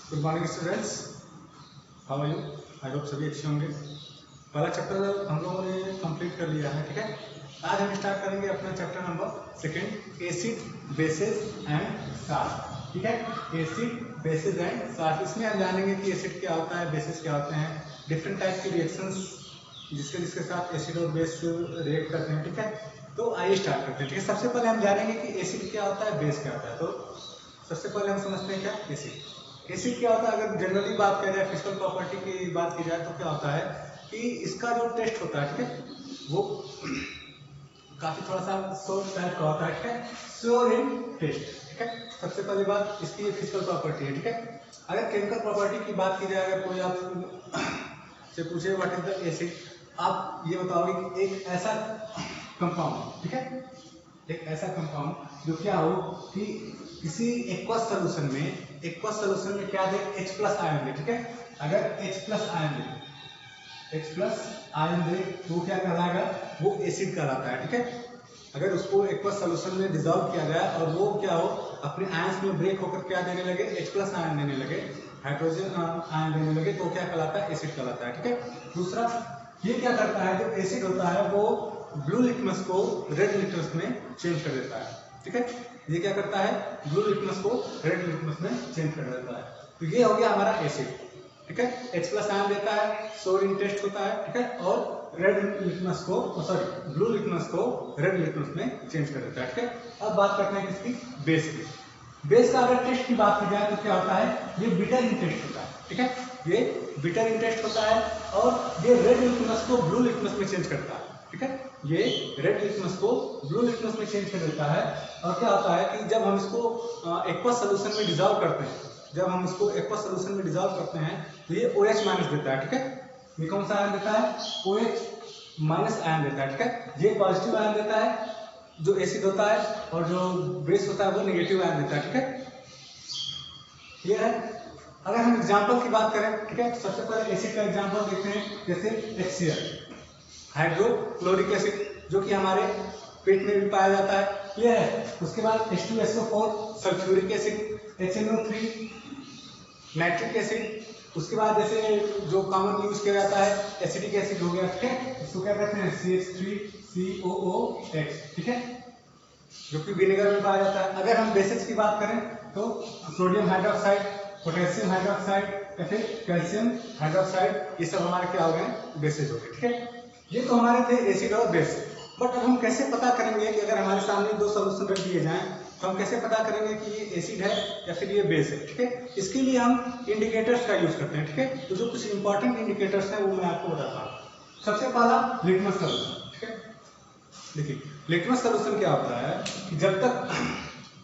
Good morning students, how are you? I hope सभी अच्छे होंगे। पहला चैप्टर हम लोगों ने कंप्लीट कर लिया है, ठीक है। आज हम स्टार्ट करेंगे अपना chapter number second, acid basis and salt, ठीक है। एसिड बेसिस एंड साल्ट, इसमें हम जानेंगे कि एसिड क्या होता है, बेसिस क्या होते हैं, डिफरेंट टाइप के रिएक्शंस जिसके साथ एसिड और बेस रिएक्ट करते हैं, ठीक है। तो आइए स्टार्ट करते हैं, ठीक है। सबसे पहले हम जानेंगे कि एसिड क्या होता है, बेस क्या होता है। तो सबसे पहले हम समझते हैं क्या एसिड। एसिड क्या होता है, अगर जनरली बात की जाए, फिजिकल प्रॉपर्टी की बात की जाए, तो क्या होता है कि इसका जो टेस्ट होता है, ठीक है, वो काफी थोड़ा सा सोर टाइप का होता है, ठीक है, सोर इन टेस्ट, ठीक है। सबसे पहली बात इसकी फिजिकल प्रॉपर्टी है, ठीक है। अगर केमिकल प्रॉपर्टी की बात की जाए, अगर कोई आप से पूछे व्हाट इज द एसिड, आप ये बताओगे कि एक ऐसा कंपाउंड, ठीक है, एक ऐसा कंपाउंड जो क्या हो कि किसी एक्वस सोल्यूशन में क्या दे, H प्लस आयन दे, ठीक है। अगर H प्लस आयन दे तो क्या कहलाएगा, वो एसिड कहलाता है, ठीक है। अगर उसको एक्वस सोल्यूशन में डिजोल्व किया गया और वो क्या हो, अपने आयंस में ब्रेक होकर क्या देने लगे, H प्लस आयन देने लगे, हाइड्रोजन आयन देने लगे, तो क्या कहलाता है, एसिड कहलाता है, ठीक है। दूसरा, ये क्या करता है, जो एसिड होता है वो ब्लू लिटमस को रेड लिटमस में चेंज कर देता है, ठीक है। ये क्या करता है, ब्लू लिटमस को रेड लिटमस में चेंज कर देता है। तो ये हो गया हमारा एसिड, ठीक है। H प्लस आयन देता है, सोर इन टेस्ट होता है, ठीक है, और रेड लिटमस को, सॉरी, ब्लू लिटमस को रेड लिटमस में चेंज कर देता है, ठीक है। अब बात करते हैं किसकी, बेस की। बेस का अगर टेस्ट की बात की जाए तो क्या होता है, ये बिटर इन टेस्ट होता है, ठीक है। ये बिटर इन टेस्ट होता है और ये रेड लिटमस को ब्लू लिटमस में चेंज करता है, ठीक है। ये रेड लिटमस को ब्लू लिटमस में चेंज कर देता है। और क्या होता है कि जब हम इसको एक्वस सोल्यूशन में डिजोल्व करते हैं, तो ये OH माइनस देता है, ठीक है। ये कौन सा आयन देता है, OH माइनस आयन देता है, ठीक है। ये पॉजिटिव आयन देता है जो एसिड होता है, और जो बेस होता है वो नेगेटिव आयन देता है, ठीक है। क्लियर है। अगर हम एग्जांपल की बात करें, ठीक है, सबसे पहले एसिड का एग्जांपल देखते हैं, जैसे HCl, हाइड्रोक्लोरिक एसिड, जो कि हमारे पेट में भी पाया जाता है, क्लियर है। उसके बाद H2SO4 sulphuric acid, HNO3 nitric acid. उसके बाद जैसे जो कॉमन यूज किया जाता है, एसिटिक एसिड हो गया, ठीक है, इसको क्या कहते हैं, CH3COOH, ठीक है, जो कि विनेगर में पाया जाता है। अगर हम बेसिस की बात करें तो सोडियम हाइड्रोक्साइड, पोटेशियम हाइड्रोक्साइड या फिर कैल्शियम हाइड्रोक्साइड, ये सब हमारे क्या हो गए, बेसिस हो गए, ठीक है। ये तो हमारे थे एसिड और बेस। बट अब हम कैसे पता करेंगे कि अगर हमारे सामने दो सॉल्यूशन रख दिए जाएं तो हम कैसे पता करेंगे कि ये एसिड है या फिर ये बेस है, ठीक है। इसके लिए हम इंडिकेटर्स का यूज करते हैं, ठीक है। तो जो कुछ इंपॉर्टेंट इंडिकेटर्स हैं वो मैं आपको बताता हूँ। सबसे पहला लिटमस सॉल्यूशन, ठीक है। देखिए, लिटमस सॉल्यूशन क्या होता है कि जब तक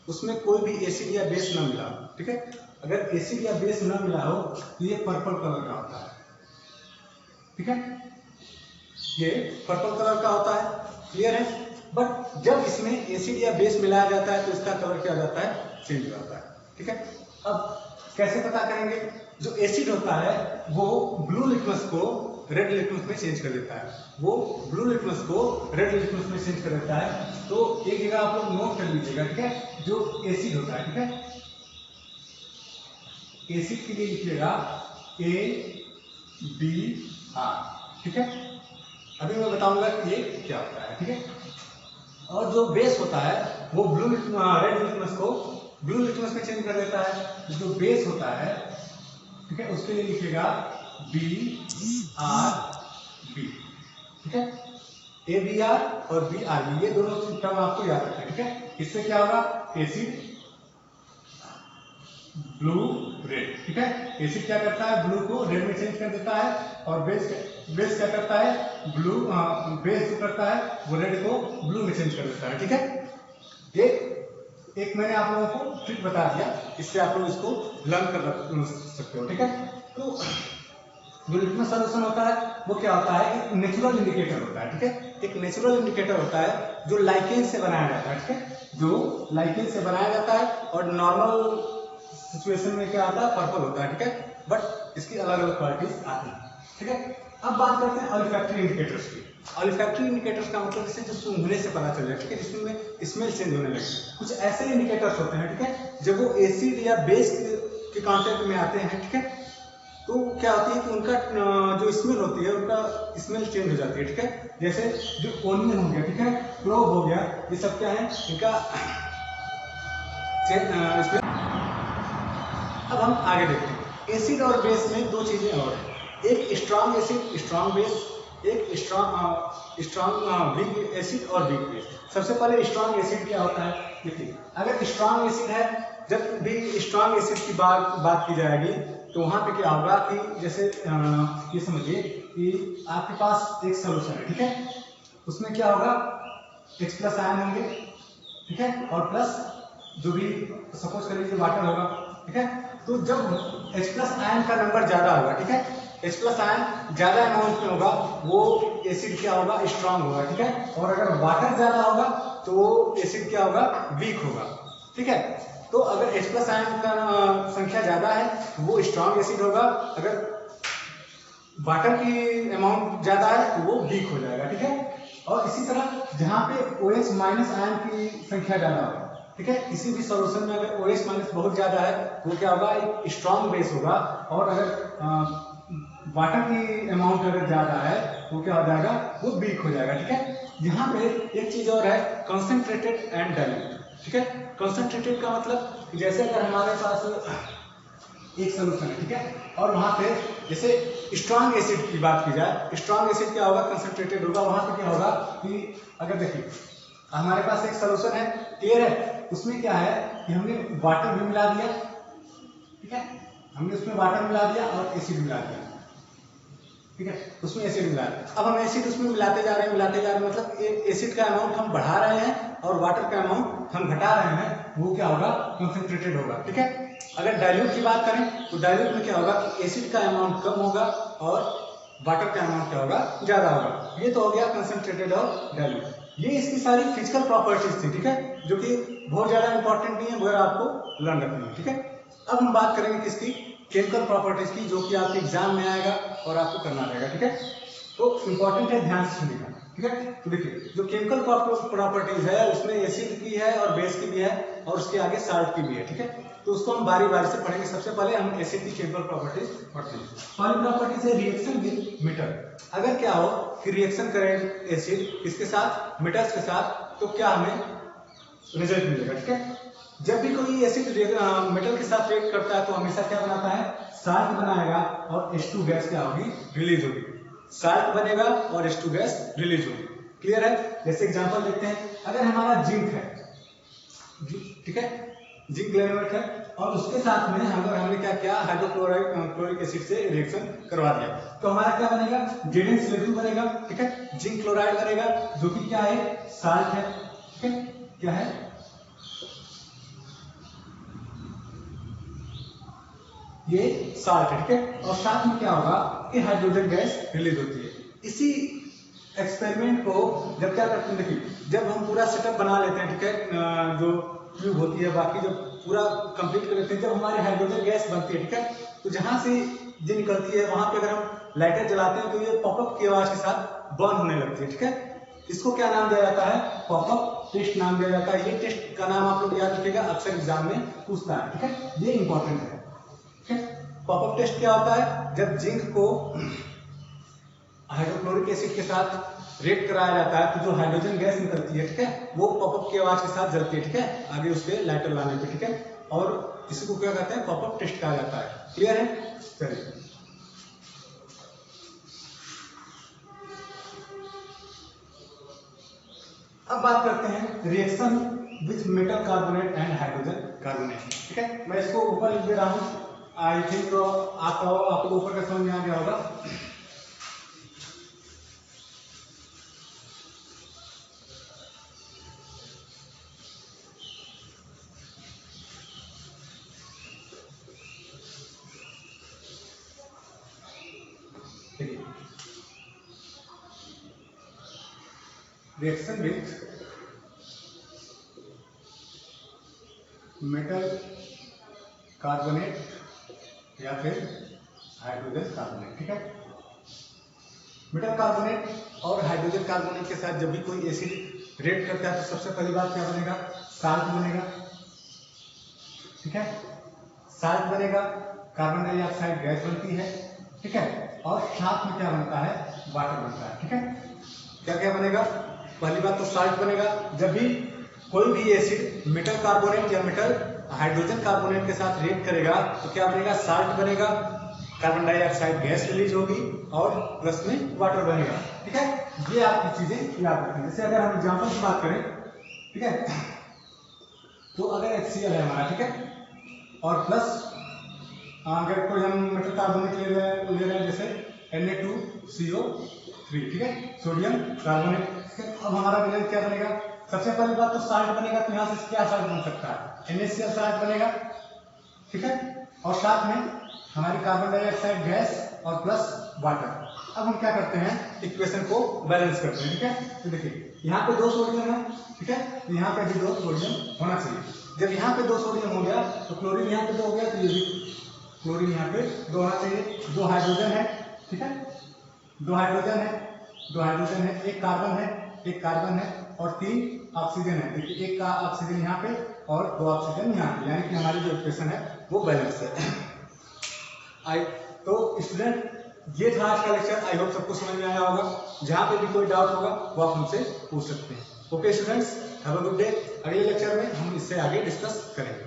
उसमें कोई भी एसिड या बेस न मिला, ठीक है, अगर एसिड या बेस न मिला हो तो ये पर्पल कलर का होता है, ठीक है, ये पर्पल कलर का होता है, क्लियर है। बट जब इसमें एसिड या बेस मिलाया जाता है तो इसका कलर क्या हो जाता है, चेंज हो जाता है, ठीक है। अब कैसे पता करेंगे, जो एसिड होता है वो ब्लू लिटमस को रेड लिटमस में चेंज कर देता है, चेंज कर देता है। तो एक जगह आप लोग नोट कर लीजिएगा, ठीक है, जो एसिड होता है, ठीक है, एसिड के लिए लिखिएगा ABR, ठीक है। अभी मैं बताऊंगा कि ये क्या होता है, ठीक है। और जो बेस होता है वो रेड लिटमस को ब्लू लिटमस में चेंज कर देता है। जो बेस होता है, ठीक है, उसके लिए लिखिएगा BRB, ठीक है। ABR और BRB, ये दोनों टर्म आपको याद रखना है, ठीक है। इससे क्या होगा, एसिड ब्लू रेड, ठीक है। एसिड क्या करता है, ब्लू को रेड में चेंज कर देता है, और बेस क्या करता है, बेस जो करता है वो रेड को ब्लू में चेंज कर देता है, ठीक है। ये एक मैंने आप लोगों को ट्रिक बता दिया, इससे आप लोग इसको लर्न कर सकते हो, ठीक है। तो जो लिटमस सॉल्यूशन होता है वो क्या होता है, एक नेचुरल इंडिकेटर होता है, ठीक है। एक नेचुरल इंडिकेटर होता है जो लाइकेन से बनाया जाता है, ठीक है, जो लाइकेन से बनाया जाता है, और नॉर्मल सिचुएशन में क्या आता है, पर्पल होता है, ठीक है। बट इसकी अलग अलग क्वालिटीज आती है, ठीक है। अब बात करते हैं ऑलिफैक्टरी इंडिकेटर्स की। ऑलिफैक्टरी इंडिकेटर्स का मतलब जैसे जो सूंघने से पता चल जाए, ठीक है, जिसमें स्मेल चेंज होने लगे, कुछ ऐसे इंडिकेटर्स होते हैं, ठीक है, जब वो एसिड या बेस के कांटेक्ट में आते हैं, ठीक है, तो क्या होती है कि उनका जो स्मेल होती है उनका स्मेल चेंज हो जाती है, ठीक है। जैसे जो ओनियन हो गया, ठीक है, क्लोव हो गया, ये सब क्या है इनका स्मेल। अब हम आगे देखते हैं। एसिड और बेस में दो चीजें और हैं, एक स्ट्रॉन्ग एसिड स्ट्रॉन्ग बेस, एक स्ट्रॉन्ग वीक एसिड और वीक बेस। सबसे पहले स्ट्रॉन्ग एसिड क्या होता है, देखिए अगर स्ट्रॉन्ग एसिड है, जब भी स्ट्रॉन्ग एसिड की बात की जाएगी तो वहां पे क्या होगा कि जैसे ये समझिए कि आपके पास एक सोल्यूशन है, ठीक है, उसमें क्या होगा H प्लस आयन होंगे, ठीक है, और प्लस जो भी सपोज कर लीजिए वाटर होगा, ठीक है। तो जब H प्लस आयन का नंबर ज्यादा होगा, ठीक है, H प्लस आयन ज्यादा अमाउंट में होगा, वो एसिड क्या होगा स्ट्रांग होगा, ठीक है। और अगर वाटर ज्यादा होगा तो वो एसिड क्या होगा वीक होगा, ठीक है। तो अगर H प्लस आयन का संख्या ज्यादा है तो वो स्ट्रांग एसिड होगा, अगर वाटर की अमाउंट ज्यादा है तो वो वीक हो जाएगा, ठीक है। और इसी तरह जहाँ पे OH माइनस आयन की संख्या ज्यादा होगा, ठीक है, किसी भी सॉल्यूशन में अगर OH माइनस बहुत ज्यादा है वो क्या होगा एक स्ट्रांग बेस होगा, और अगर वाटर की अमाउंट अगर ज्यादा है तो क्या हो जाएगा वो वीक हो जाएगा, ठीक है। यहाँ पे एक चीज और है, कंसंट्रेटेड एंड डाइल्यूट, ठीक है। कंसंट्रेटेड का मतलब जैसे अगर हमारे पास एक सोल्यूशन है, ठीक है, और वहां पे जैसे स्ट्रॉन्ग एसिड की बात की जाए, स्ट्रॉन्ग एसिड क्या होगा कंसंट्रेटेड होगा, वहां पे क्या होगा कि अगर देखिए हमारे पास एक सोल्यूशन है, क्लियर है, उसमें क्या है कि हमने वाटर भी मिला दिया, ठीक है, हमने उसमें वाटर मिला दिया और एसिड मिला दिया, ठीक है, उसमें एसिड मिला दिया। अब हम एसिड उसमें मिलाते जा रहे हैं, मतलब एसिड का अमाउंट हम बढ़ा रहे हैं और वाटर का अमाउंट हम घटा रहे हैं, वो क्या होगा कंसंट्रेटेड होगा, ठीक है। अगर डाइल्यूट की बात करें तो डाइल्यूट में क्या होगा कि एसिड का अमाउंट कम होगा और वाटर का अमाउंट क्या होगा ज्यादा होगा। ये तो हो गया कंसंट्रेटेड और डाइल्यूट। ये इसकी सारी फिजिकल प्रॉपर्टीज थी, ठीक है, जो कि बहुत ज्यादा इंपॉर्टेंट नहीं है मगर आपको लर्न रखनी है, ठीक है। अब हम बात करेंगे किसकी, केमिकल प्रॉपर्टीज की, जो कि आपके एग्जाम में आएगा और आपको करना रहेगा, ठीक है। तो इंपॉर्टेंट है, ध्यान से सुनिएगा, ठीक है। तो देखिए जो केमिकल प्रॉपर्टीज है उसमें एसिड की है और बेस की भी है और उसके आगे साल्ट की भी है, ठीक है। तो उसको हम बारी बारी से पढ़ेंगे। सबसे पहले हम एसिड की केमिकल प्रॉपर्टीज पढ़ते हैं। पहली प्रॉपर्टीज है रिएक्शन विद मेटल। अगर क्या हो कि रिएक्शन करें एसिड इसके साथ मेटल्स के साथ तो क्या हमें रिजल्ट मिलेगा, ठीक है। जब भी कोई एसिड मेटल के साथ रिएक्ट करता है तो हमेशा क्या बनाता है साल्ट बनाएगा और H2 गैस क्या होगी रिलीज होगी, साल्ट बनेगा और H2 गैस रिलीज होगी, क्लियर है। जैसे एग्जांपल देखते हैं, अगर हमारा जिंक है, ठीक है, जिंक लेवेट है और उसके साथ में अगर हमने क्या किया हाइड्रोक्लोरिक एसिड से रिएक्शन करवा दिया तो हमारा क्या बनेगा ZnCl2 बनेगा, ठीक है, जिंक क्लोराइड बनेगा जो कि क्या है साल्ट है, ठीक है, क्या है ये साल्ट है, ठीक है। और साथ में क्या होगा कि हाइड्रोजन गैस रिलीज होती है। इसी एक्सपेरिमेंट को जब क्या करते हैं, देखिए जब हम पूरा सेटअप बना लेते हैं, ठीक है, जो ट्यूब होती है बाकी जब पूरा कंप्लीट कर लेते हैं, जब हमारी हाइड्रोजन गैस बनती है, ठीक है, तो जहां से ये निकलती है वहां पे अगर हम लाइटर जलाते हैं तो ये पॉपअप की आवाज के साथ बर्न होने लगती है, ठीक है। इसको क्या नाम दिया जाता है पॉपअप टेस्ट नाम दिया जाता है। ये टेस्ट का नाम आप लोग याद रखिएगा, अक्सर एग्जाम में पूछता है, ठीक है, ये इंपॉर्टेंट है, ठीक है। पॉपअप टेस्ट क्या होता है, जब जिंक को हाइड्रोक्लोरिक एसिड के साथ रिएक्ट कराया जाता है तो जो हाइड्रोजन गैस निकलती है, ठीक है, वो पॉपअप की आवाज के साथ जलती है, ठीक है, आगे उसके लाइटर लाने पे, ठीक है, और इसी को क्या कहते हैं पॉपअप टेस्ट कहा जाता है, क्लियर है। चलिए अब बात करते हैं reaction with metal carbonate and hydrogen carbonate, ठीक है। मैं इसको ऊपर लिख दे रहा हूं, आई थिंक तो आपको ऊपर का समझ में आ गया होगा। रिएक्शन विथ मेटल कार्बोनेट या फिर हाइड्रोजन कार्बोनेट, ठीक है। मेटल कार्बोनेट और हाइड्रोजन कार्बोनेट के साथ जब भी कोई एसिड रिएक्ट करता है तो सबसे पहली बात क्या बनेगा साल्ट बनेगा, ठीक है। साल्ट बनेगा, कार्बन डाइऑक्साइड गैस बनती है, ठीक है, और साथ में क्या बनता है, वाटर बनता है, ठीक है। क्या क्या बनेगा, पहली बात तो साल्ट बनेगा। जब भी कोई भी एसिड मेटल कार्बोनेट या मेटल हाइड्रोजन कार्बोनेट के साथ रिएक्ट करेगा तो क्या बनेगा, साल्ट बनेगा, कार्बन डाइऑक्साइड गैस रिलीज होगी और प्लस में वाटर बनेगा, ठीक है। ये आपकी चीजें याद रखें। जैसे अगर हम एग्जांपल की बात करें, ठीक है, तो अगर HCl है हमारा, ठीक है, और प्लस अगर कोई हम मेटल कार्बोनेट ले रहे हैं जैसे Na2CO3, ठीक है, सोडियम कार्बोनेट, ठीक है। अब हमारा मिलन क्या बनेगा, सबसे पहली बात तो साल्ट बनेगा, तो यहाँ से क्या साल्ट बन सकता है, NaCl साल्ट बनेगा, ठीक है, और साथ में हमारी कार्बन डाइऑक्साइड गैस और प्लस वाटर। अब हम क्या करते हैं, इक्वेशन को बैलेंस करते हैं, ठीक है। तो देखिए यहाँ पे 2 सोडियम है, ठीक है, तो यहाँ पे भी 2 सोडियम होना चाहिए। जब यहाँ पे 2 सोडियम हो गया तो क्लोरीन यहाँ पे 2 हो गया, तो ये भी क्लोरीन यहाँ पे 2 होना चाहिए। 2 हाइड्रोजन है, ठीक है, 2 हाइड्रोजन है, 2 हाइड्रोजन है, 1 कार्बन है, 1 कार्बन है और 3 ऑक्सीजन है। देखिए 1 का ऑक्सीजन यहाँ पे और 2 ऑक्सीजन यहाँ पे, यानी कि हमारी जो इक्वेशन है वो बैलेंस है। तो स्टूडेंट ये था आज का लेक्चर। आई होप सबको समझ में आया होगा। जहाँ पे भी कोई डाउट होगा वो आप हमसे पूछ सकते हैं। Okay students, have a good day. अगले लेक्चर में हम इससे आगे डिस्कस करेंगे।